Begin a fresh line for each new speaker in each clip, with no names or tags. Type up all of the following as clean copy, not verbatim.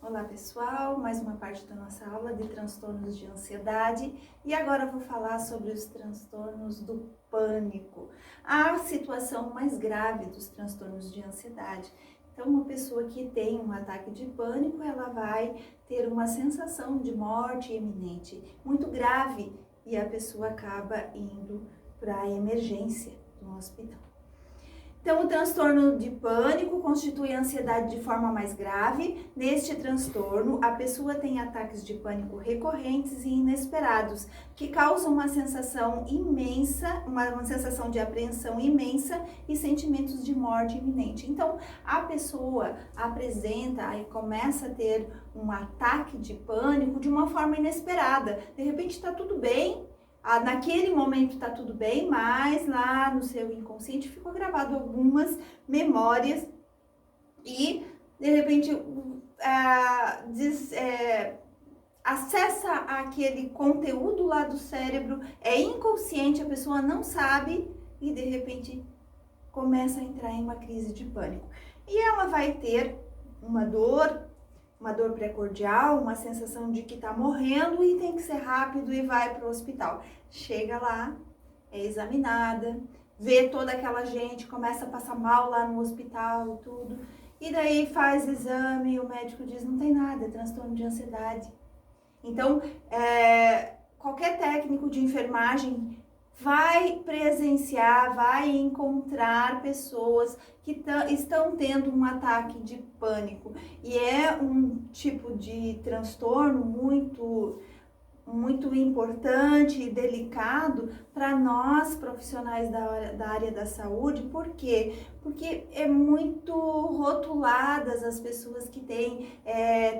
Olá pessoal, mais uma parte da nossa aula de transtornos de ansiedade e agora eu vou falar sobre os transtornos do pânico, a situação mais grave dos transtornos de ansiedade. Então, uma pessoa que tem um ataque de pânico, ela vai ter uma sensação de morte iminente muito grave e a pessoa acaba indo para a emergência no hospital. Então, o transtorno de pânico constitui a ansiedade de forma mais grave. Neste transtorno, a pessoa tem ataques de pânico recorrentes e inesperados, que causam uma sensação imensa, uma sensação de apreensão imensa e sentimentos de morte iminente. Então, a pessoa apresenta e começa a ter um ataque de pânico de uma forma inesperada. De repente, está tudo bem. Naquele momento tá tudo bem, mas lá no seu inconsciente ficou gravado algumas memórias e de repente acessa aquele conteúdo lá do cérebro, é inconsciente, a pessoa não sabe e de repente começa a entrar em uma crise de pânico. E ela vai ter uma dor pré-cordial, uma sensação de que tá morrendo e tem que ser rápido e vai para o hospital. Chega lá, é examinada, vê toda aquela gente, começa a passar mal lá no hospital e tudo. E daí faz exame e o médico diz, não tem nada, é transtorno de ansiedade. Então, qualquer técnico de enfermagem vai presenciar, vai encontrar pessoas que estão tendo um ataque de pânico. E é um tipo de transtorno muito importante e delicado para nós profissionais da área da saúde. Por quê? Porque é muito rotuladas as pessoas que têm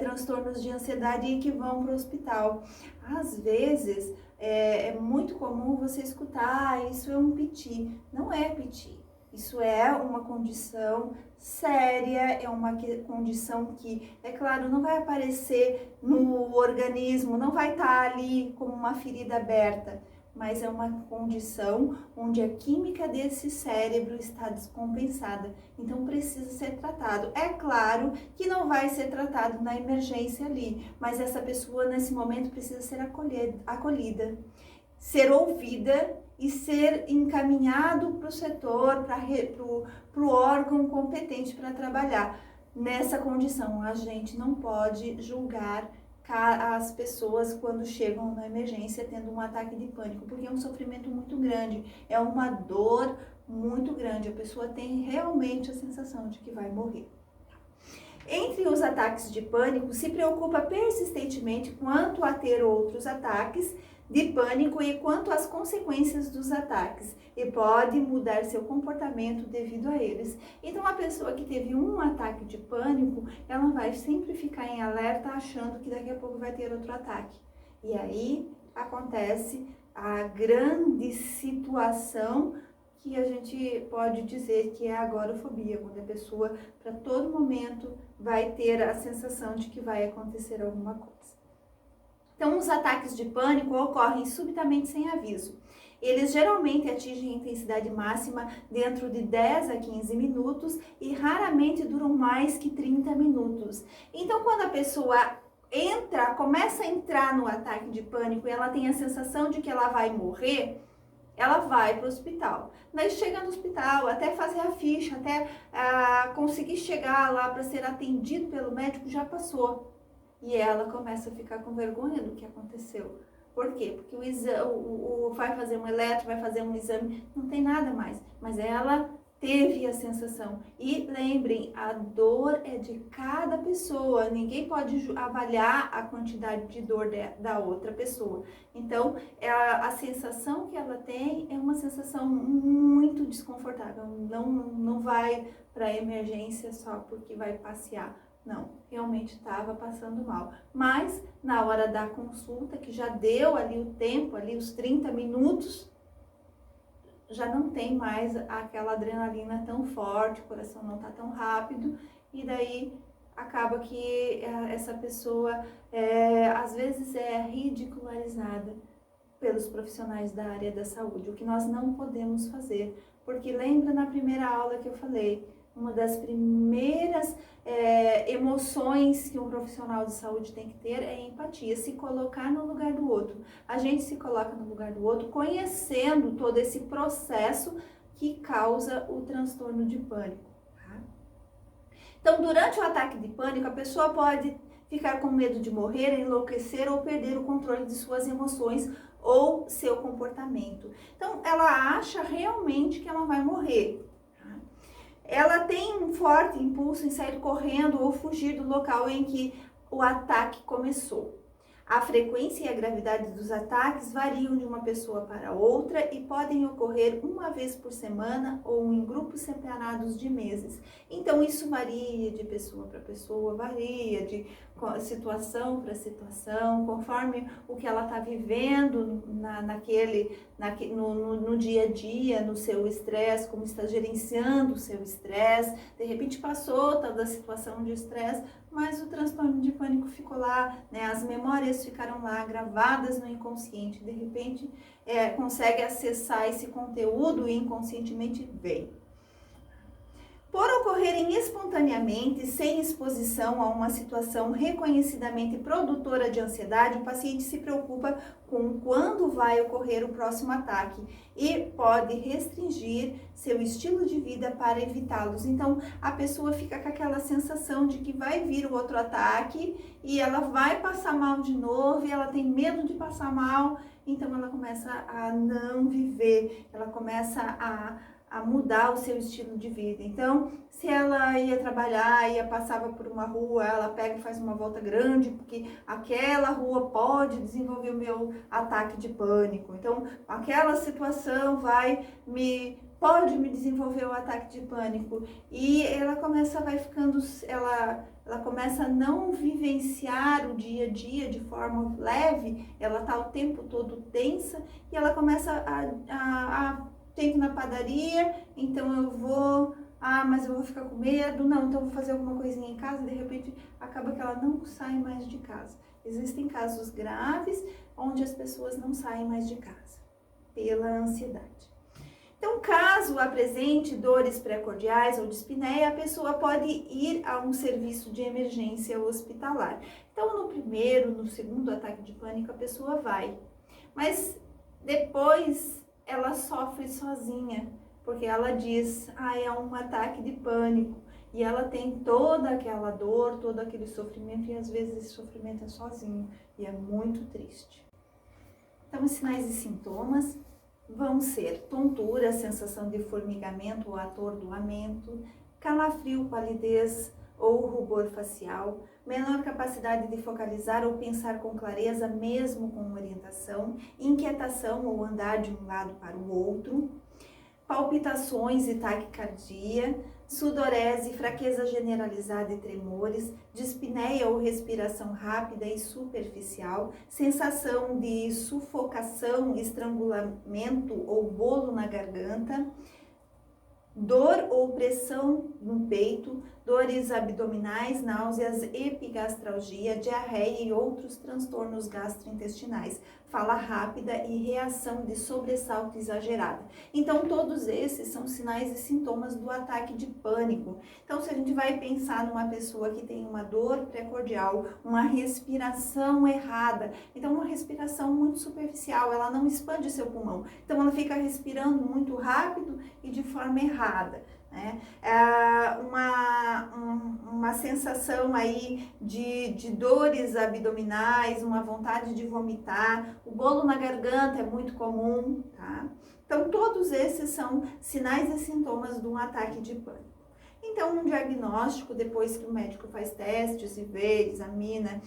transtornos de ansiedade e que vão para o hospital. Às vezes é muito comum você escutar, isso é um piti. Não é piti. Isso é uma condição séria, é uma condição que, é claro, não vai aparecer no organismo, não vai estar ali como uma ferida aberta, mas é uma condição onde a química desse cérebro está descompensada, então precisa ser tratado. É claro que não vai ser tratado na emergência ali, mas essa pessoa nesse momento precisa ser acolhida, ser ouvida e ser encaminhado para o setor, para o órgão competente para trabalhar. Nessa condição, a gente não pode julgar as pessoas quando chegam na emergência tendo um ataque de pânico, porque é um sofrimento muito grande, é uma dor muito grande, a pessoa tem realmente a sensação de que vai morrer. Entre os ataques de pânico, se preocupa persistentemente quanto a ter outros ataques de pânico e quanto às consequências dos ataques, e pode mudar seu comportamento devido a eles. Então, a pessoa que teve um ataque de pânico, ela vai sempre ficar em alerta achando que daqui a pouco vai ter outro ataque. E aí acontece a grande situação que a gente pode dizer que é a agorafobia, quando a pessoa, para todo momento, vai ter a sensação de que vai acontecer alguma coisa. Então, os ataques de pânico ocorrem subitamente sem aviso. Eles geralmente atingem a intensidade máxima dentro de 10 a 15 minutos e raramente duram mais que 30 minutos. Então, quando a pessoa começa a entrar no ataque de pânico e ela tem a sensação de que ela vai morrer, ela vai para o hospital. Daí chega no hospital, até fazer a ficha, até conseguir chegar lá para ser atendido pelo médico, já passou. E ela começa a ficar com vergonha do que aconteceu. Por quê? Porque vai fazer um eletro, vai fazer um exame, não tem nada mais. Mas ela teve a sensação. E lembrem, a dor é de cada pessoa. Ninguém pode avaliar a quantidade de dor da outra pessoa. Então, a sensação que ela tem é uma sensação muito desconfortável. Não vai para a emergência só porque vai passear. Não, realmente estava passando mal. Mas, na hora da consulta, que já deu ali o tempo, ali os 30 minutos, já não tem mais aquela adrenalina tão forte, o coração não está tão rápido, e daí acaba que essa pessoa, às vezes, é ridicularizada pelos profissionais da área da saúde, o que nós não podemos fazer. Porque lembra na primeira aula que eu falei, uma das primeiras emoções que um profissional de saúde tem que ter é empatia, se colocar no lugar do outro. A gente se coloca no lugar do outro conhecendo todo esse processo que causa o transtorno de pânico. Tá? Então, durante o ataque de pânico, a pessoa pode ficar com medo de morrer, enlouquecer ou perder o controle de suas emoções ou seu comportamento. Então, ela acha realmente que ela vai morrer. Tá? Ela tem um forte impulso em sair correndo ou fugir do local em que o ataque começou. A frequência e a gravidade dos ataques variam de uma pessoa para outra e podem ocorrer uma vez por semana ou em grupos separados de meses. Então, isso varia de pessoa para pessoa, varia de situação para situação, conforme o que ela está vivendo no dia a dia, no seu estresse, como está gerenciando o seu estresse. De repente passou toda a situação de estresse, mas o transtorno de pânico ficou lá, né? As memórias ficaram lá gravadas no inconsciente. De repente consegue acessar esse conteúdo e inconscientemente vem. Por ocorrerem espontaneamente, sem exposição a uma situação reconhecidamente produtora de ansiedade, o paciente se preocupa com quando vai ocorrer o próximo ataque e pode restringir seu estilo de vida para evitá-los. Então, a pessoa fica com aquela sensação de que vai vir o outro ataque e ela vai passar mal de novo e ela tem medo de passar mal, então ela começa a não viver, ela começa a mudar o seu estilo de vida. Então, se ela ia trabalhar, passava por uma rua, ela pega e faz uma volta grande, porque aquela rua pode desenvolver o meu ataque de pânico. Então, aquela situação pode me desenvolver o ataque de pânico. E ela começa a não vivenciar o dia a dia de forma leve, ela está o tempo todo tensa e ela começa tem que ir na padaria, então eu vou, mas eu vou ficar com medo, não, então eu vou fazer alguma coisinha em casa, de repente acaba que ela não sai mais de casa. Existem casos graves onde as pessoas não saem mais de casa pela ansiedade. Então, caso apresente dores pré-cordiais ou dispneia, a pessoa pode ir a um serviço de emergência hospitalar. Então, no primeiro, no segundo ataque de pânico, a pessoa vai, mas depois ela sofre sozinha, porque ela diz, é um ataque de pânico, e ela tem toda aquela dor, todo aquele sofrimento, e às vezes esse sofrimento é sozinho, e é muito triste. Então, os sinais e sintomas vão ser tontura, sensação de formigamento ou atordoamento, calafrio, palidez ou rubor facial, menor capacidade de focalizar ou pensar com clareza, mesmo com orientação, inquietação ou andar de um lado para o outro, palpitações e taquicardia, sudorese, fraqueza generalizada e tremores, dispneia ou respiração rápida e superficial, sensação de sufocação, estrangulamento ou bolo na garganta, dor ou pressão no peito, dores abdominais, náuseas, epigastralgia, diarreia e outros transtornos gastrointestinais, fala rápida e reação de sobressalto exagerada. Então, todos esses são sinais e sintomas do ataque de pânico. Então, se a gente vai pensar numa pessoa que tem uma dor pré-cordial, uma respiração errada, então uma respiração muito superficial, ela não expande seu pulmão, então ela fica respirando muito rápido e de forma errada. Uma sensação aí de dores abdominais, uma vontade de vomitar, o bolo na garganta é muito comum, tá? Então, todos esses são sinais e sintomas de um ataque de pânico. Então, um diagnóstico, depois que o médico faz testes e vê, examina,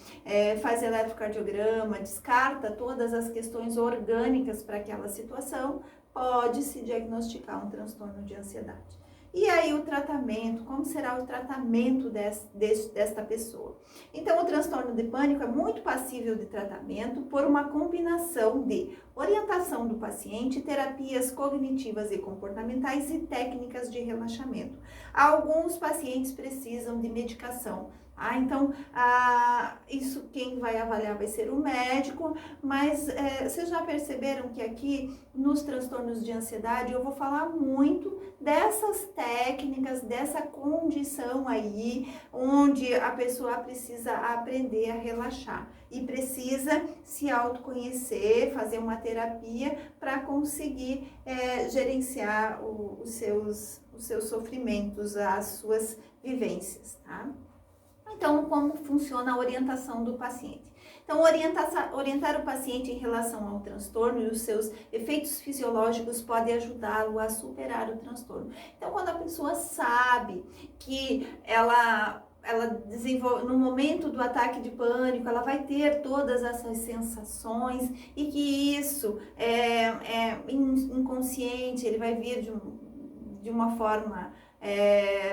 faz eletrocardiograma, descarta todas as questões orgânicas para aquela situação, pode-se diagnosticar um transtorno de ansiedade. E aí o tratamento, como será o tratamento desta pessoa? Então, o transtorno de pânico é muito passível de tratamento por uma combinação de orientação do paciente, terapias cognitivas e comportamentais e técnicas de relaxamento. Alguns pacientes precisam de medicação, Então, isso quem vai avaliar vai ser o médico, mas vocês já perceberam que aqui nos transtornos de ansiedade eu vou falar muito dessas técnicas, dessa condição aí, onde a pessoa precisa aprender a relaxar e precisa se autoconhecer, fazer uma terapia para conseguir gerenciar os seus sofrimentos, as suas vivências, tá? Então, como funciona a orientação do paciente? Então, orientar o paciente em relação ao transtorno e os seus efeitos fisiológicos pode ajudá-lo a superar o transtorno. Então, quando a pessoa sabe que ela desenvolve, no momento do ataque de pânico, ela vai ter todas essas sensações e que isso é inconsciente, ele vai vir de uma forma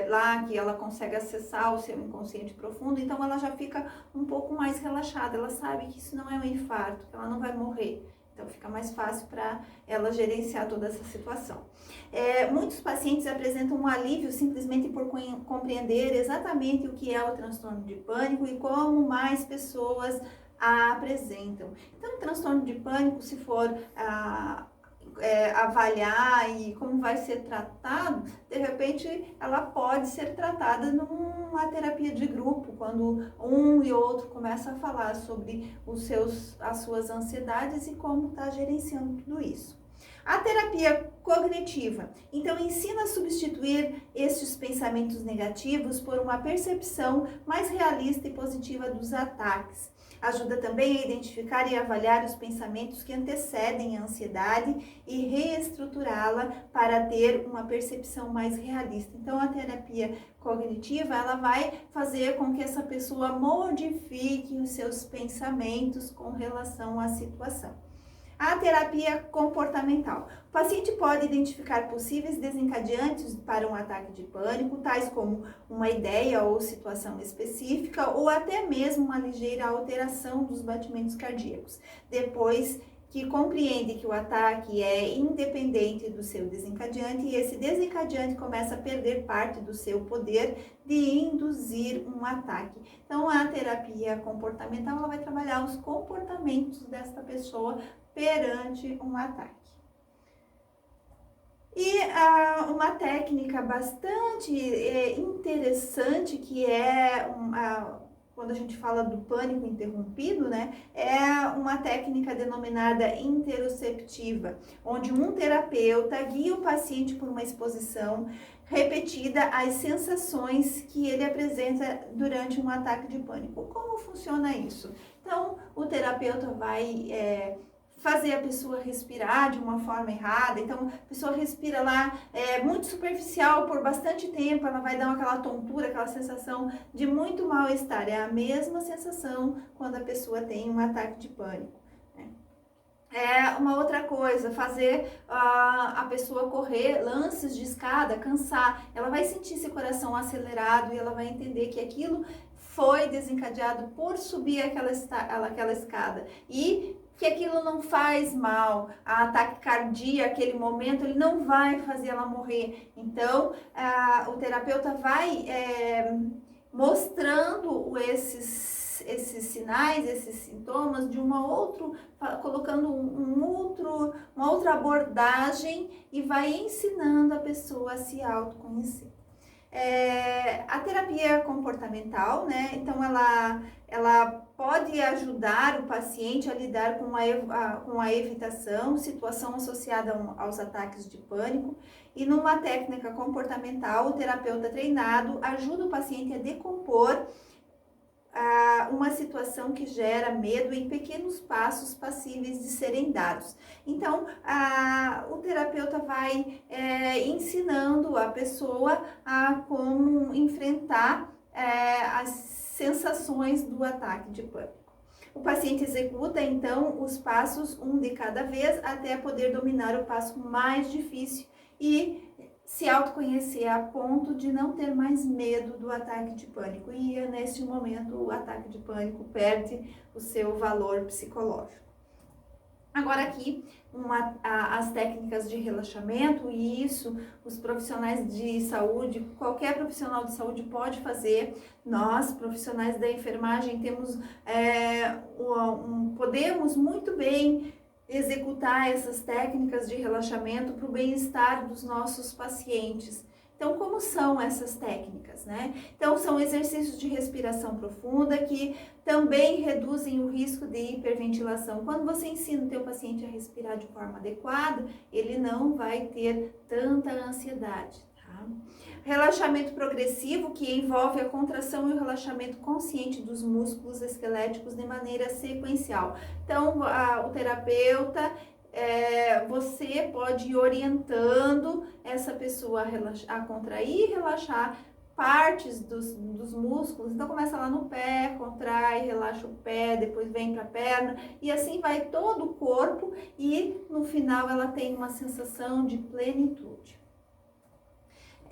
lá que ela consegue acessar o seu inconsciente profundo, então ela já fica um pouco mais relaxada, ela sabe que isso não é um infarto, que ela não vai morrer. Então fica mais fácil para ela gerenciar toda essa situação. Muitos pacientes apresentam um alívio simplesmente por compreender exatamente o que é o transtorno de pânico e como mais pessoas a apresentam. Então, o transtorno de pânico, se for avaliar e como vai ser tratado, de repente ela pode ser tratada numa terapia de grupo, quando um e outro começa a falar sobre as suas ansiedades e como está gerenciando tudo isso. A terapia cognitiva, então, ensina a substituir estes pensamentos negativos por uma percepção mais realista e positiva dos ataques. Ajuda também a identificar e avaliar os pensamentos que antecedem a ansiedade e reestruturá-la para ter uma percepção mais realista. Então, a terapia cognitiva, ela vai fazer com que essa pessoa modifique os seus pensamentos com relação à situação. A terapia comportamental. O paciente pode identificar possíveis desencadeantes para um ataque de pânico, tais como uma ideia ou situação específica, ou até mesmo uma ligeira alteração dos batimentos cardíacos. Depois que compreende que o ataque é independente do seu desencadeante e esse desencadeante começa a perder parte do seu poder de induzir um ataque. Então, a terapia comportamental, ela vai trabalhar os comportamentos desta pessoa perante um ataque. E uma técnica bastante interessante que quando a gente fala do pânico interrompido, né, é uma técnica denominada interoceptiva, onde um terapeuta guia o paciente por uma exposição repetida às sensações que ele apresenta durante um ataque de pânico. Como funciona isso? Então, o terapeuta vai fazer a pessoa respirar de uma forma errada, então a pessoa respira lá muito superficial por bastante tempo, ela vai dar aquela tontura, aquela sensação de muito mal-estar, é a mesma sensação quando a pessoa tem um ataque de pânico. Uma outra coisa, fazer a pessoa correr lances de escada, cansar, ela vai sentir esse coração acelerado e ela vai entender que aquilo foi desencadeado por subir aquela escada e que aquilo não faz mal, a ataque cardíaco, aquele momento, ele não vai fazer ela morrer. Então, o terapeuta vai mostrando esses sinais, esses sintomas de colocando uma outra abordagem e vai ensinando a pessoa a se autoconhecer. A terapia comportamental, né? Então ela pode ajudar o paciente a lidar com a evitação, situação associada aos ataques de pânico. E numa técnica comportamental, o terapeuta treinado ajuda o paciente a decompor uma situação que gera medo em pequenos passos passíveis de serem dados. Então, o terapeuta vai ensinando a pessoa a como enfrentar as sensações do ataque de pânico. O paciente executa, então, os passos um de cada vez até poder dominar o passo mais difícil e se autoconhecer a ponto de não ter mais medo do ataque de pânico. E neste momento o ataque de pânico perde o seu valor psicológico. Agora aqui, as técnicas de relaxamento, e isso os profissionais de saúde, qualquer profissional de saúde pode fazer. Nós, profissionais da enfermagem, temos, podemos muito bem executar essas técnicas de relaxamento para o bem-estar dos nossos pacientes. Então, como são essas técnicas, né? Então, são exercícios de respiração profunda que também reduzem o risco de hiperventilação. Quando você ensina o teu paciente a respirar de forma adequada, ele não vai ter tanta ansiedade, tá? Relaxamento progressivo, que envolve a contração e o relaxamento consciente dos músculos esqueléticos de maneira sequencial. Então, o terapeuta, você pode ir orientando essa pessoa a contrair e relaxar partes dos músculos. Então começa lá no pé, contrai, relaxa o pé, depois vem para a perna e assim vai todo o corpo e no final ela tem uma sensação de plenitude.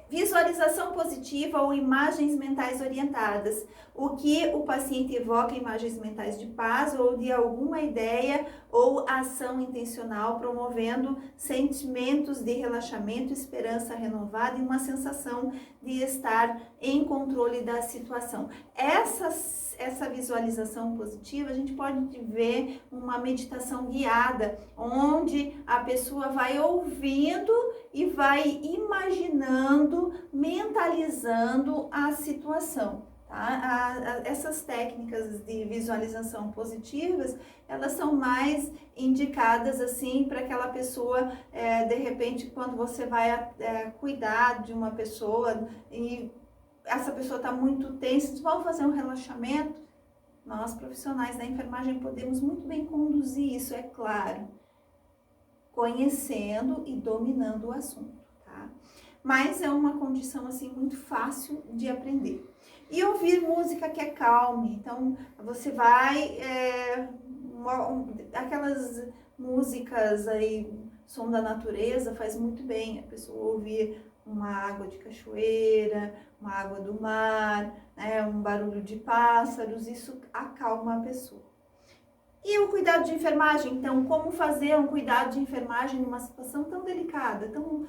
Visualização positiva ou imagens mentais orientadas. O que o paciente evoca imagens mentais de paz ou de alguma ideia ou ação intencional, promovendo sentimentos de relaxamento, esperança renovada e uma sensação de estar em controle da situação. Essa visualização positiva, a gente pode ver uma meditação guiada, onde a pessoa vai ouvindo e vai imaginando, mentalizando a situação. Tá? Essas técnicas de visualização positivas, elas são mais indicadas assim para aquela pessoa, de repente, quando você vai cuidar de uma pessoa e essa pessoa está muito tensa, vamos fazer um relaxamento? Nós, profissionais da enfermagem, podemos muito bem conduzir isso, é claro, conhecendo e dominando o assunto, tá? Mas é uma condição, assim, muito fácil de aprender. E ouvir música que acalme. Então, você vai, aquelas músicas aí, som da natureza, faz muito bem a pessoa ouvir uma água de cachoeira, uma água do mar, né, um barulho de pássaros, isso acalma a pessoa. E o cuidado de enfermagem, então, como fazer um cuidado de enfermagem numa situação tão delicada, tão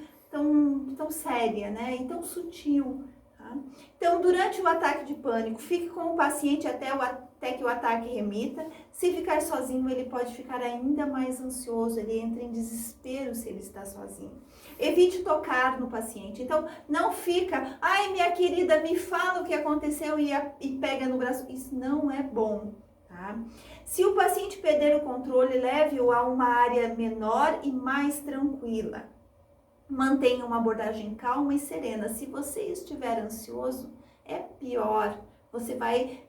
séria, né, e tão sutil, tá? Então, durante o ataque de pânico, fique com o paciente até que o ataque remita. Se ficar sozinho, ele pode ficar ainda mais ansioso, ele entra em desespero se ele está sozinho. Evite tocar no paciente. Então, não fica, ai, minha querida, me fala o que aconteceu e pega no braço. Isso não é bom, tá? Se o paciente perder o controle, leve-o a uma área menor e mais tranquila. Mantenha uma abordagem calma e serena. Se você estiver ansioso, é pior. Você vai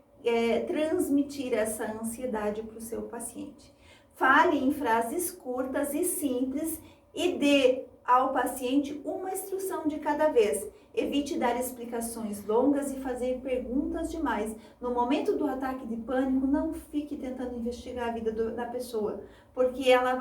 transmitir essa ansiedade para o seu paciente. Fale em frases curtas e simples e dê ao paciente uma instrução de cada vez. Evite dar explicações longas e fazer perguntas demais. No momento do ataque de pânico, não fique tentando investigar a vida da pessoa, porque ela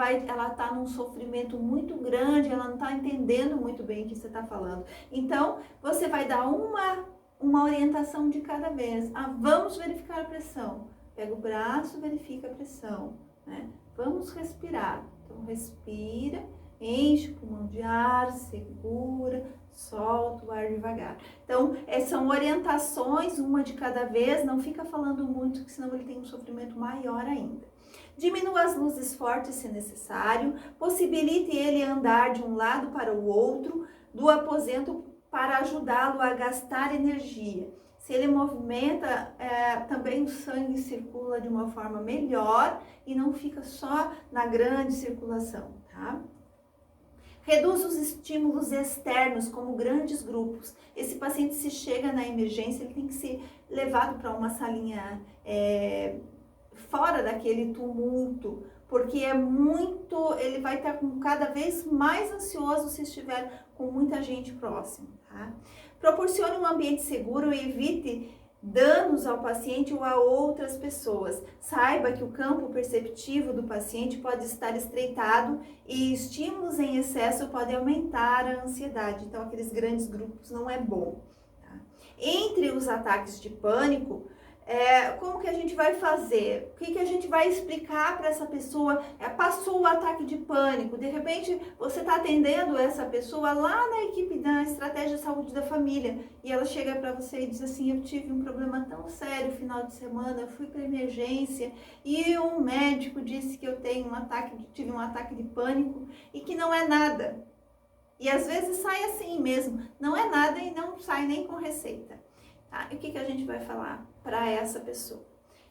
está num sofrimento muito grande, ela não está entendendo muito bem o que você está falando. Então, você vai dar uma orientação de cada vez. Vamos verificar a pressão. Pega o braço, verifica a pressão, né? Vamos respirar. Então, respira. Enche o pulmão de ar, segura, solta o ar devagar. Então, são orientações, uma de cada vez, não fica falando muito, porque senão ele tem um sofrimento maior ainda. Diminua as luzes fortes se necessário, possibilite ele andar de um lado para o outro do aposento para ajudá-lo a gastar energia. Se ele movimenta, também o sangue circula de uma forma melhor e não fica só na grande circulação, tá? Reduz os estímulos externos, como grandes grupos. Esse paciente, se chega na emergência, ele tem que ser levado para uma salinha fora daquele tumulto, porque ele vai estar cada vez mais ansioso se estiver com muita gente próxima, tá? Proporcione um ambiente seguro e evite danos ao paciente ou a outras pessoas. Saiba que o campo perceptivo do paciente pode estar estreitado e estímulos em excesso podem aumentar a ansiedade. Então, aqueles grandes grupos não é bom, tá? Entre os ataques de pânico, como que a gente vai fazer? O que a gente vai explicar para essa pessoa? Passou o ataque de pânico, de repente você está atendendo essa pessoa lá na equipe da Estratégia de Saúde da Família e ela chega para você e diz assim: eu tive um problema tão sério no final de semana, eu fui para emergência e um médico disse que eu tive um ataque de pânico e que não é nada. E às vezes sai assim mesmo, não é nada e não sai nem com receita. Tá? E o que a gente vai falar para essa pessoa?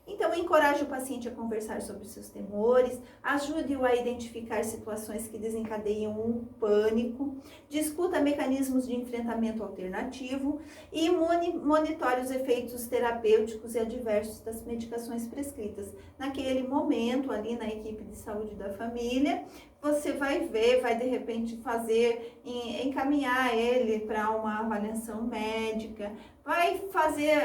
Então, encoraje o paciente a conversar sobre seus temores, ajude-o a identificar situações que desencadeiam um pânico, discuta mecanismos de enfrentamento alternativo e monitore os efeitos terapêuticos e adversos das medicações prescritas. Naquele momento, ali na equipe de saúde da família, você vai ver, vai de repente encaminhar ele para uma avaliação médica, vai fazer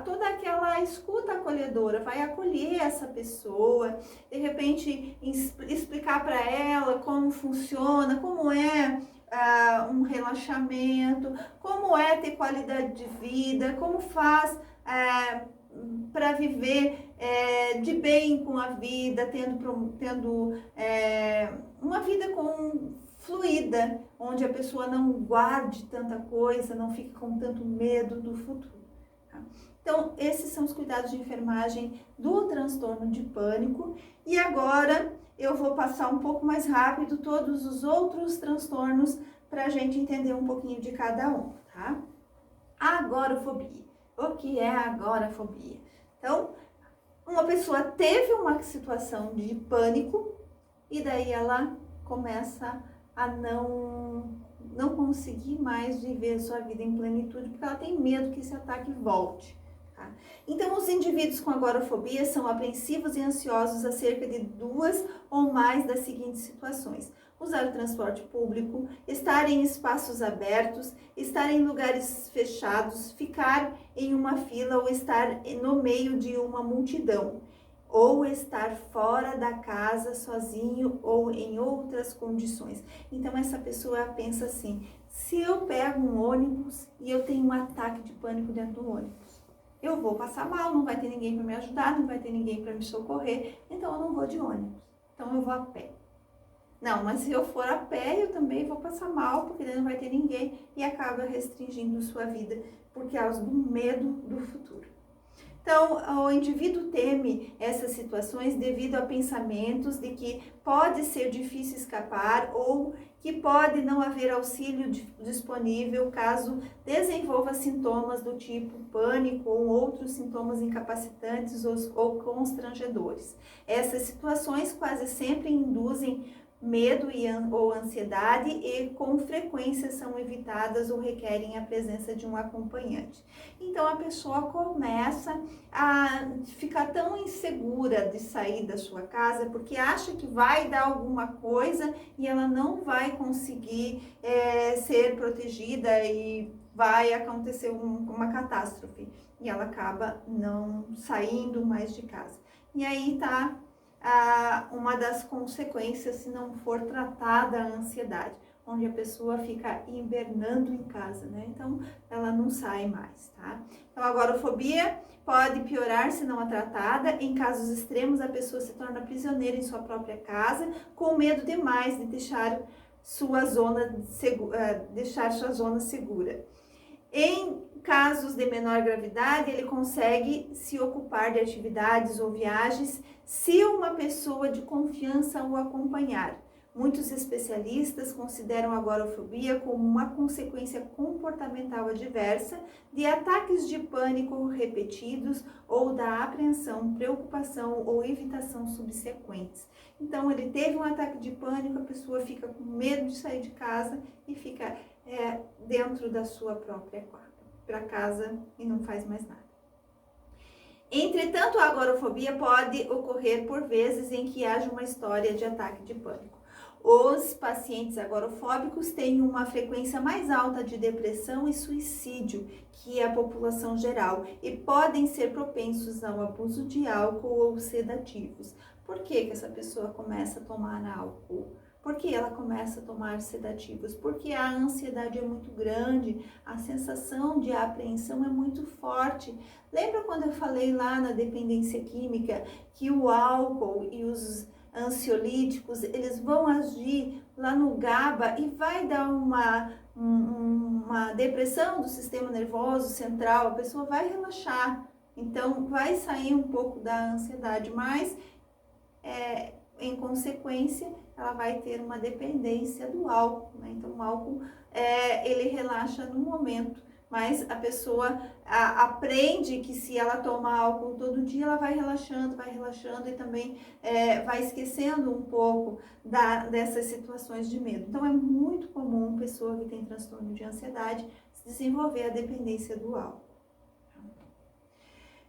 toda aquela escuta acolhedora, vai acolher essa pessoa, de repente explicar para ela como funciona, como é um relaxamento, como é ter qualidade de vida, como faz para viver de bem com a vida, tendo uma vida fluida, onde a pessoa não guarde tanta coisa, não fique com tanto medo do futuro. Tá? Então, esses são os cuidados de enfermagem do transtorno de pânico. E agora eu vou passar um pouco mais rápido todos os outros transtornos para a gente entender um pouquinho de cada um, tá? Agorafobia. O que é a agorafobia? Então, uma pessoa teve uma situação de pânico e daí ela começa a não conseguir mais viver a sua vida em plenitude, porque ela tem medo que esse ataque volte. Tá? Então, os indivíduos com agorafobia são apreensivos e ansiosos acerca de duas ou mais das seguintes situações: usar o transporte público, estar em espaços abertos, estar em lugares fechados, ficar em uma fila ou estar no meio de uma multidão, ou estar fora da casa sozinho ou em outras condições. Então essa pessoa pensa assim: se eu pego um ônibus e eu tenho um ataque de pânico dentro do ônibus, eu vou passar mal, não vai ter ninguém para me ajudar, não vai ter ninguém para me socorrer, então eu não vou de ônibus, então eu vou a pé. Não, mas se eu for a pé, eu também vou passar mal, porque daí não vai ter ninguém e acaba restringindo sua vida por causa do medo do futuro. Então, o indivíduo teme essas situações devido a pensamentos de que pode ser difícil escapar ou que pode não haver auxílio disponível caso desenvolva sintomas do tipo pânico ou outros sintomas incapacitantes ou constrangedores. Essas situações quase sempre induzem medo ou ansiedade e com frequência são evitadas ou requerem a presença de um acompanhante. Então a pessoa começa a ficar tão insegura de sair da sua casa porque acha que vai dar alguma coisa e ela não vai conseguir ser protegida e vai acontecer uma catástrofe e ela acaba não saindo mais de casa. E aí tá uma das consequências se não for tratada a ansiedade, onde a pessoa fica hibernando em casa, né? Então, ela não sai mais, tá? Então, a agorafobia pode piorar se não é tratada. Em casos extremos, a pessoa se torna prisioneira em sua própria casa, com medo demais de deixar sua zona segura. Em casos de menor gravidade, ele consegue se ocupar de atividades ou viagens se uma pessoa de confiança o acompanhar. Muitos especialistas consideram a agorafobia como uma consequência comportamental adversa de ataques de pânico repetidos ou da apreensão, preocupação ou evitação subsequentes. Então, ele teve um ataque de pânico, a pessoa fica com medo de sair de casa e fica dentro da sua própria casa e não faz mais nada. Entretanto, a agorafobia pode ocorrer por vezes em que haja uma história de ataque de pânico. Os pacientes agorafóbicos têm uma frequência mais alta de depressão e suicídio que a população geral e podem ser propensos ao abuso de álcool ou sedativos. Por que essa pessoa começa a tomar álcool? Por que ela começa a tomar sedativos? Porque a ansiedade é muito grande, a sensação de apreensão é muito forte. Lembra quando eu falei lá na dependência química que o álcool e os ansiolíticos, eles vão agir lá no GABA e vai dar uma depressão do sistema nervoso central, a pessoa vai relaxar, então vai sair um pouco da ansiedade, mas em consequência ela vai ter uma dependência do álcool, né? Então o álcool ele relaxa no momento, mas a pessoa aprende que se ela toma álcool todo dia, ela vai relaxando e também vai esquecendo um pouco dessas situações de medo. Então é muito comum pessoa que tem transtorno de ansiedade desenvolver a dependência do álcool.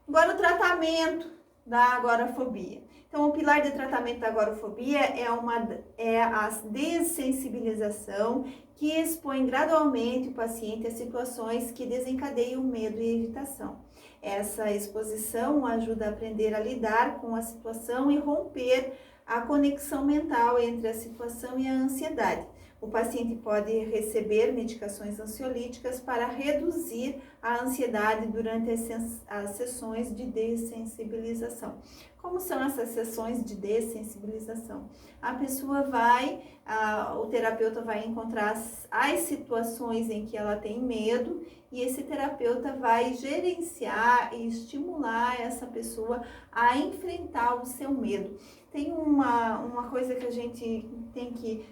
Agora o tratamento da agorafobia. Então, o pilar de tratamento da agorafobia é a dessensibilização, que expõe gradualmente o paciente a situações que desencadeiam medo e irritação. Essa exposição ajuda a aprender a lidar com a situação e romper a conexão mental entre a situação e a ansiedade. O paciente pode receber medicações ansiolíticas para reduzir a ansiedade durante as sessões de dessensibilização. Como são essas sessões de dessensibilização? A pessoa o terapeuta vai encontrar as situações em que ela tem medo e esse terapeuta vai gerenciar e estimular essa pessoa a enfrentar o seu medo. Tem uma coisa que a gente tem que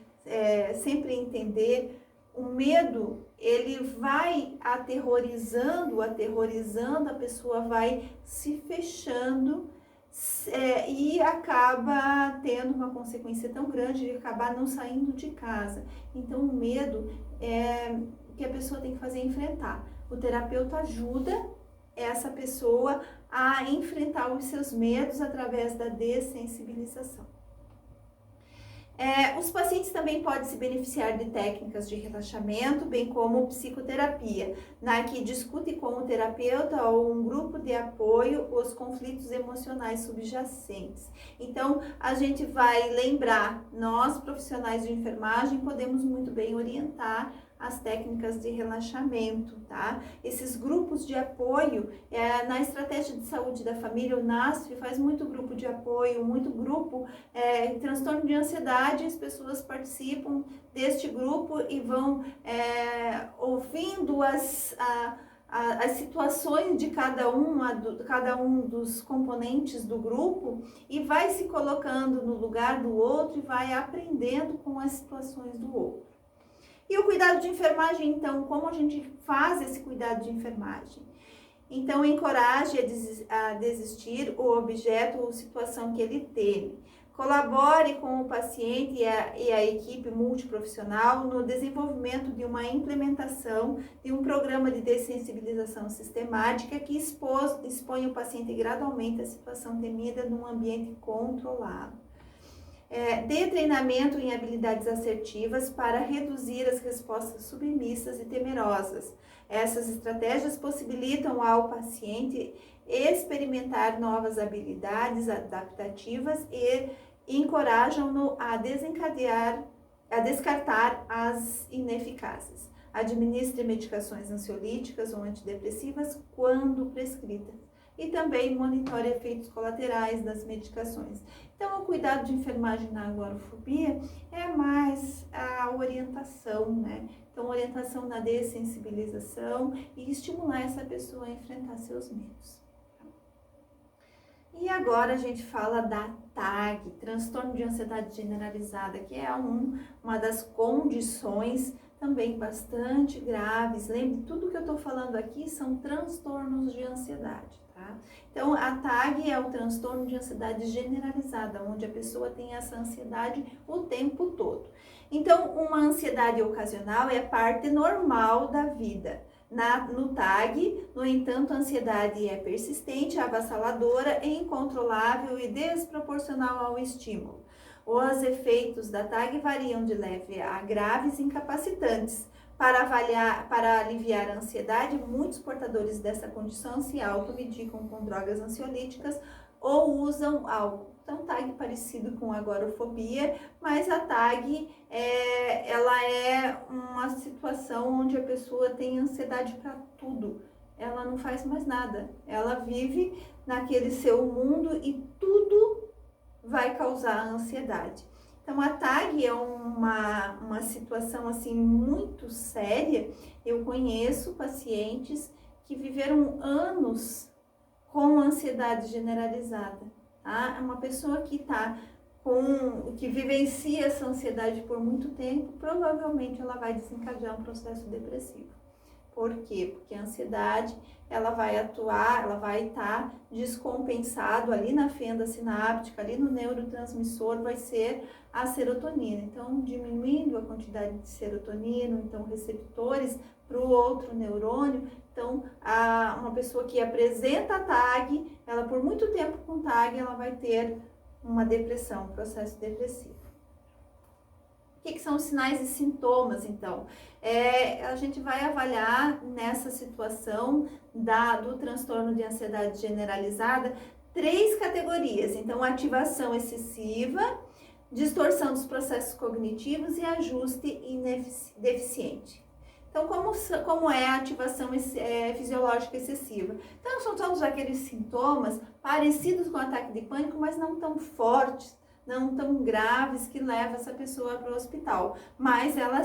sempre entender: o medo, ele vai aterrorizando, a pessoa vai se fechando e acaba tendo uma consequência tão grande de acabar não saindo de casa. Então, o medo que a pessoa tem que fazer é enfrentar. O terapeuta ajuda essa pessoa a enfrentar os seus medos através da dessensibilização. Os pacientes também podem se beneficiar de técnicas de relaxamento, bem como psicoterapia, na que discute com o terapeuta ou um grupo de apoio os conflitos emocionais subjacentes. Então, a gente vai lembrar, nós profissionais de enfermagem podemos muito bem orientar as técnicas de relaxamento, tá? Esses grupos de apoio, na estratégia de saúde da família, o NASF faz muito grupo de apoio, muito grupo em transtorno de ansiedade, as pessoas participam deste grupo e vão ouvindo as situações de cada um dos componentes do grupo e vai se colocando no lugar do outro e vai aprendendo com as situações do outro. E o cuidado de enfermagem, então, como a gente faz esse cuidado de enfermagem? Então, encoraje a desistir o objeto ou situação que ele teme. Colabore com o paciente e a equipe multiprofissional no desenvolvimento de uma implementação de um programa de dessensibilização sistemática que expõe o paciente gradualmente à situação temida num ambiente controlado. Dê treinamento em habilidades assertivas para reduzir as respostas submissas e temerosas. Essas estratégias possibilitam ao paciente experimentar novas habilidades adaptativas e encorajam-no a descartar as ineficazes. Administre medicações ansiolíticas ou antidepressivas quando prescritas. E também monitore efeitos colaterais das medicações. Então, o cuidado de enfermagem na agorafobia é mais a orientação, né? Então, orientação na dessensibilização e estimular essa pessoa a enfrentar seus medos. E agora a gente fala da TAG, transtorno de ansiedade generalizada, que é uma das condições também bastante graves. Lembre, tudo que eu estou falando aqui são transtornos de ansiedade, tá? Então, a TAG é o transtorno de ansiedade generalizada, onde a pessoa tem essa ansiedade o tempo todo. Então, uma ansiedade ocasional é parte normal da vida. No TAG, no entanto, a ansiedade é persistente, avassaladora, incontrolável e desproporcional ao estímulo. Os efeitos da TAG variam de leve a graves e incapacitantes. Para aliviar a ansiedade, muitos portadores dessa condição se automedicam com drogas ansiolíticas ou usam algo. Então, TAG parecido com agorafobia, mas a TAG ela é uma situação onde a pessoa tem ansiedade para tudo. Ela não faz mais nada. Ela vive naquele seu mundo e tudo vai causar ansiedade. Então, a TAG é uma situação assim muito séria. Eu conheço pacientes que viveram anos com ansiedade generalizada. Tá? É uma pessoa que vivencia essa ansiedade por muito tempo, provavelmente ela vai desencadear um processo depressivo. Por quê? Porque a ansiedade, ela vai atuar, ela vai estar descompensado ali na fenda sináptica, ali no neurotransmissor, vai ser a serotonina. Então, diminuindo a quantidade de serotonina, então receptores para o outro neurônio. Então, uma pessoa que apresenta a TAG, ela por muito tempo com TAG, ela vai ter uma depressão, um processo depressivo. O que são os sinais e sintomas, então? A gente vai avaliar nessa situação do transtorno de ansiedade generalizada 3 categorias. Então, ativação excessiva, distorção dos processos cognitivos e ajuste deficiente. Então, como é a ativação fisiológica excessiva? Então, são todos aqueles sintomas parecidos com ataque de pânico, mas não tão fortes, não tão graves que levam essa pessoa para o hospital. Mas ela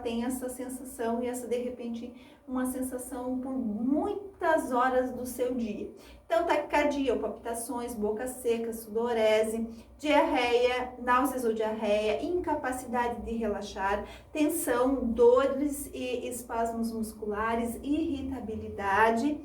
tem essa sensação e de repente, uma sensação por muitas horas do seu dia. Então, taquicardia, palpitações, boca seca, sudorese, diarreia, náuseas ou diarreia, incapacidade de relaxar, tensão, dores e espasmos musculares, irritabilidade,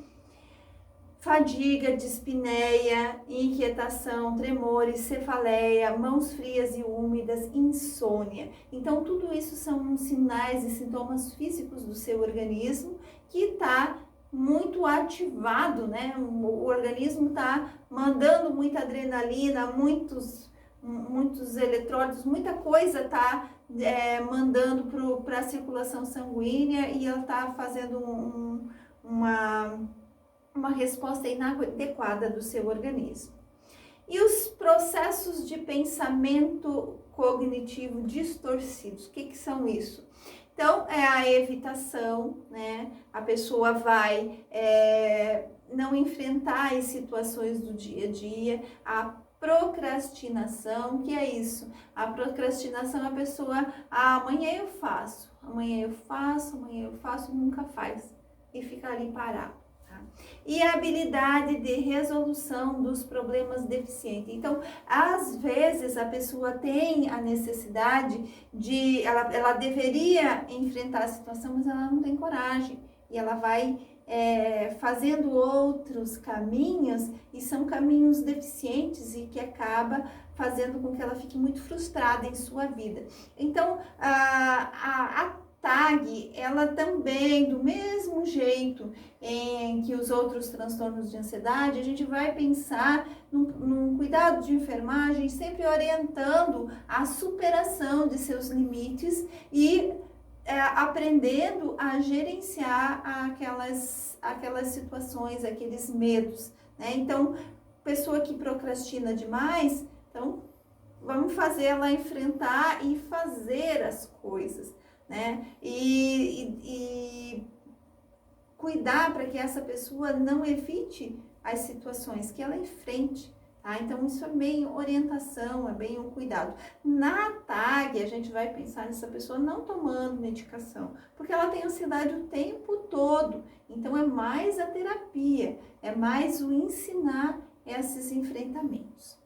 fadiga, dispneia, inquietação, tremores, cefaleia, mãos frias e úmidas, insônia. Então, tudo isso são sinais e sintomas físicos do seu organismo que está muito ativado, né? O organismo está mandando muita adrenalina, muitos eletrólitos, muita coisa está mandando para a circulação sanguínea e ela está fazendo uma resposta inadequada do seu organismo. E os processos de pensamento cognitivo distorcidos, o que são isso? Então, é a evitação, né? A pessoa vai não enfrentar as situações do dia a dia, a procrastinação, que é isso? A procrastinação é a pessoa, amanhã eu faço, nunca faz e fica ali parado. E a habilidade de resolução dos problemas deficientes. Então, às vezes a pessoa tem a necessidade ela deveria enfrentar a situação, mas ela não tem coragem. E ela vai fazendo outros caminhos, e são caminhos deficientes e que acaba fazendo com que ela fique muito frustrada em sua vida. Então, a TAG, ela também, do mesmo jeito em que os outros transtornos de ansiedade, a gente vai pensar num cuidado de enfermagem, sempre orientando a superação de seus limites e aprendendo a gerenciar aquelas situações, aqueles medos, né? Então, pessoa que procrastina demais, então, vamos fazer ela enfrentar e fazer as coisas, né? E cuidar para que essa pessoa não evite as situações, que ela enfrente, tá? Então, isso é bem orientação, é bem um cuidado. Na TAG, a gente vai pensar nessa pessoa não tomando medicação, porque ela tem ansiedade o tempo todo. Então, é mais a terapia, é mais o ensinar esses enfrentamentos.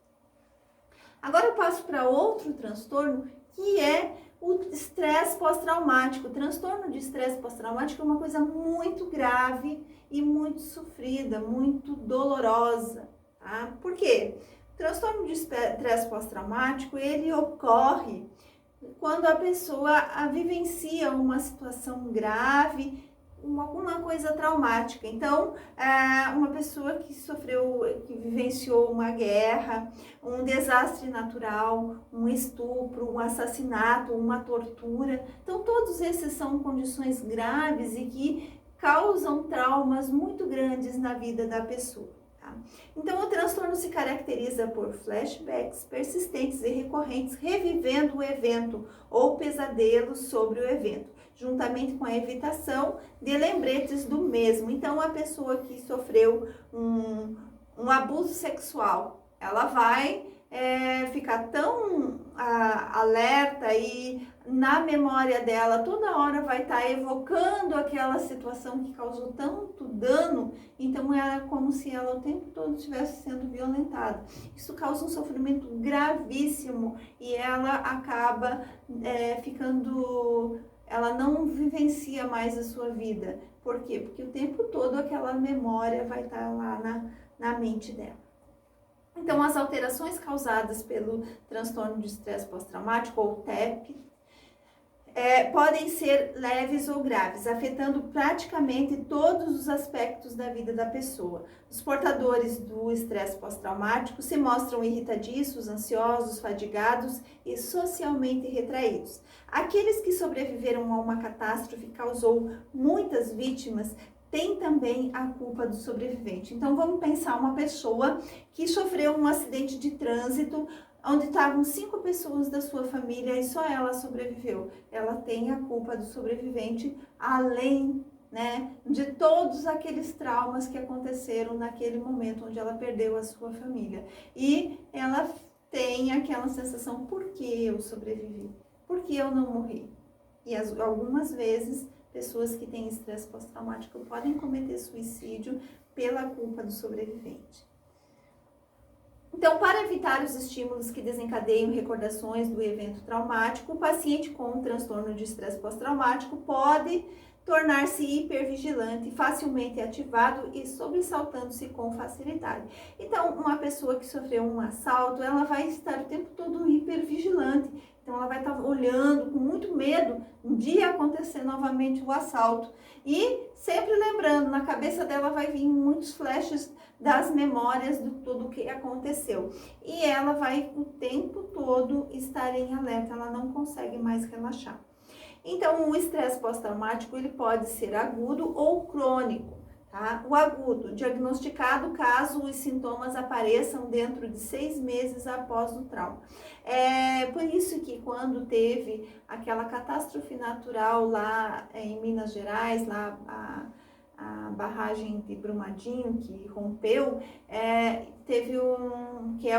Agora eu passo para outro transtorno, que é o estresse pós-traumático. O transtorno de estresse pós-traumático é uma coisa muito grave e muito sofrida, muito dolorosa, tá? Por quê? O transtorno de estresse pós-traumático, ele ocorre quando a pessoa vivencia uma situação grave, alguma coisa traumática. Então, uma pessoa que vivenciou uma guerra, um desastre natural, um estupro, um assassinato, uma tortura. Então, todos esses são condições graves e que causam traumas muito grandes na vida da pessoa. Tá? Então, o transtorno se caracteriza por flashbacks persistentes e recorrentes, revivendo o evento ou pesadelos sobre o evento, juntamente com a evitação de lembretes do mesmo. Então, a pessoa que sofreu um abuso sexual, ela vai ficar tão alerta e na memória dela toda hora vai estar evocando aquela situação que causou tanto dano, então é como se ela o tempo todo estivesse sendo violentada. Isso causa um sofrimento gravíssimo e ela acaba ela não vivencia mais a sua vida. Por quê? Porque o tempo todo aquela memória vai estar lá na mente dela. Então, as alterações causadas pelo transtorno de estresse pós-traumático, ou TEP, podem ser leves ou graves, afetando praticamente todos os aspectos da vida da pessoa. Os portadores do estresse pós-traumático se mostram irritadiços, ansiosos, fadigados e socialmente retraídos. Aqueles que sobreviveram a uma catástrofe que causou muitas vítimas tem também a culpa do sobrevivente. Então, vamos pensar uma pessoa que sofreu um acidente de trânsito, onde estavam 5 pessoas da sua família e só ela sobreviveu. Ela tem a culpa do sobrevivente, além, de todos aqueles traumas que aconteceram naquele momento onde ela perdeu a sua família. E ela tem aquela sensação, por que eu sobrevivi? Por que eu não morri? E algumas vezes, pessoas que têm estresse pós-traumático podem cometer suicídio pela culpa do sobrevivente. Então, para evitar os estímulos que desencadeiam recordações do evento traumático, o paciente com um transtorno de estresse pós-traumático pode tornar-se hipervigilante, facilmente ativado e sobressaltando-se com facilidade. Então, uma pessoa que sofreu um assalto, ela vai estar o tempo todo hipervigilante. Então, ela vai estar olhando com muito medo de acontecer novamente o assalto. E sempre lembrando, na cabeça dela vai vir muitos flashes das memórias de tudo o que aconteceu. E ela vai o tempo todo estar em alerta, ela não consegue mais relaxar. Então, o estresse pós-traumático, ele pode ser agudo ou crônico, tá? O agudo, diagnosticado caso os sintomas apareçam dentro de 6 meses após o trauma. É por isso que quando teve aquela catástrofe natural lá em Minas Gerais, lá a barragem de Brumadinho que rompeu, teve que é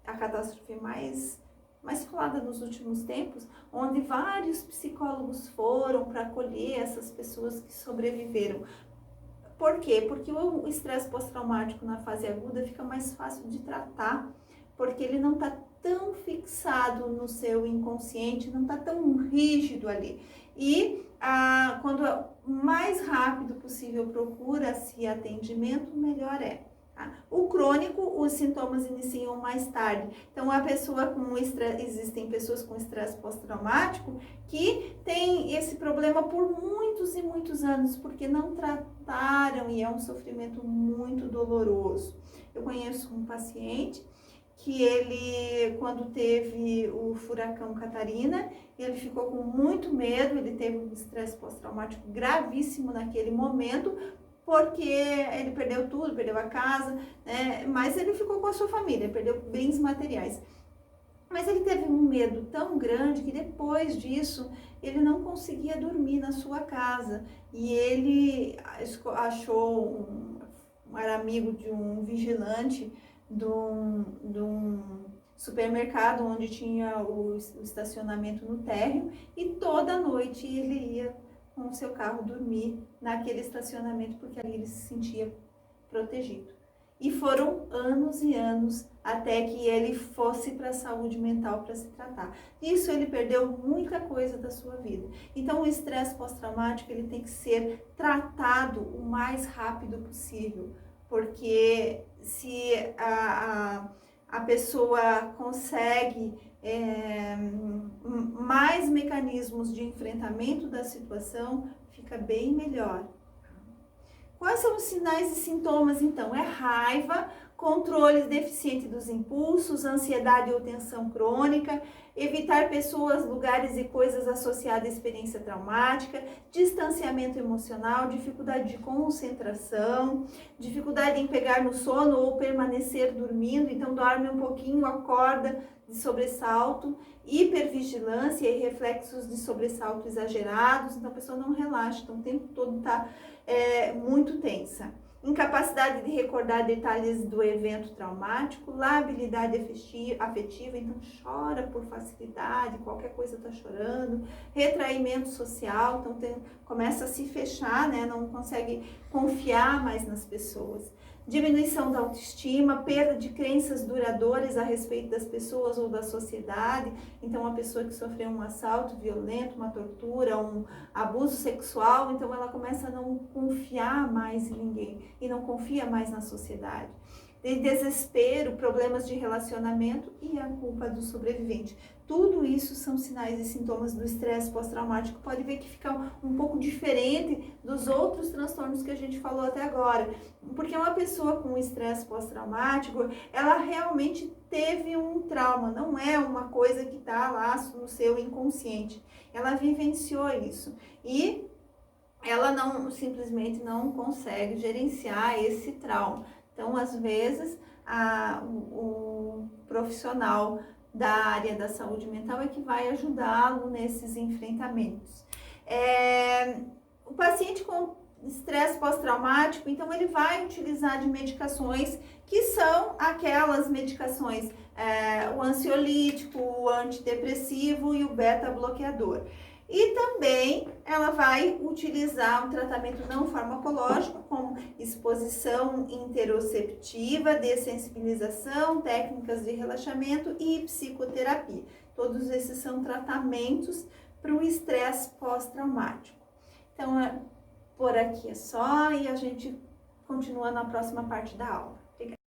a catástrofe mais falada nos últimos tempos, onde vários psicólogos foram para acolher essas pessoas que sobreviveram. Por quê? Porque o estresse pós-traumático na fase aguda fica mais fácil de tratar, porque ele não está tão fixado no seu inconsciente, não está tão rígido ali. E quando mais rápido possível procura-se atendimento, melhor é. O crônico, os sintomas iniciam mais tarde. Então, existem pessoas com estresse pós-traumático que têm esse problema por muitos e muitos anos, porque não trataram e é um sofrimento muito doloroso. Eu conheço um paciente que ele, quando teve o furacão Catarina, ele ficou com muito medo, ele teve um estresse pós-traumático gravíssimo naquele momento, porque ele perdeu tudo, perdeu a casa, mas ele ficou com a sua família, perdeu bens materiais. Mas ele teve um medo tão grande que depois disso ele não conseguia dormir na sua casa. E ele achou, era amigo de um vigilante de um supermercado onde tinha o estacionamento no térreo, e toda noite ele ia com o seu carro dormir naquele estacionamento, porque ali ele se sentia protegido. E foram anos e anos até que ele fosse para a saúde mental para se tratar. Isso, ele perdeu muita coisa da sua vida. Então, o estresse pós-traumático, ele tem que ser tratado o mais rápido possível, porque se a pessoa consegue mais mecanismos de enfrentamento da situação, fica bem melhor. Quais são os sinais e sintomas, então? É raiva, controle deficiente dos impulsos, ansiedade ou tensão crônica, evitar pessoas, lugares e coisas associadas à experiência traumática, distanciamento emocional, dificuldade de concentração, dificuldade em pegar no sono ou permanecer dormindo, então dorme um pouquinho, acorda de sobressalto, hipervigilância e reflexos de sobressalto exagerados, então a pessoa não relaxa, então o tempo todo está muito tensa. Incapacidade de recordar detalhes do evento traumático, labilidade afetiva, então chora por facilidade, qualquer coisa está chorando, retraimento social, então começa a se fechar, né? Não consegue confiar mais nas pessoas. Diminuição da autoestima, perda de crenças duradouras a respeito das pessoas ou da sociedade. Então, uma pessoa que sofreu um assalto violento, uma tortura, um abuso sexual, então ela começa a não confiar mais em ninguém e não confia mais na sociedade. De desespero, problemas de relacionamento e a culpa do sobrevivente. Tudo isso são sinais e sintomas do estresse pós-traumático. Pode ver que fica um pouco diferente dos outros transtornos que a gente falou até agora. Porque uma pessoa com estresse pós-traumático, ela realmente teve um trauma, não é uma coisa que está lá no seu inconsciente. Ela vivenciou isso e ela simplesmente não consegue gerenciar esse trauma. Então, às vezes, o profissional da área da saúde mental é que vai ajudá-lo nesses enfrentamentos. O paciente com estresse pós-traumático, então ele vai utilizar de medicações que são aquelas medicações, o ansiolítico, o antidepressivo e o beta-bloqueador. E também ela vai utilizar um tratamento não farmacológico, como exposição interoceptiva, dessensibilização, técnicas de relaxamento e psicoterapia. Todos esses são tratamentos para o estresse pós-traumático. Então, por aqui é só e a gente continua na próxima parte da aula.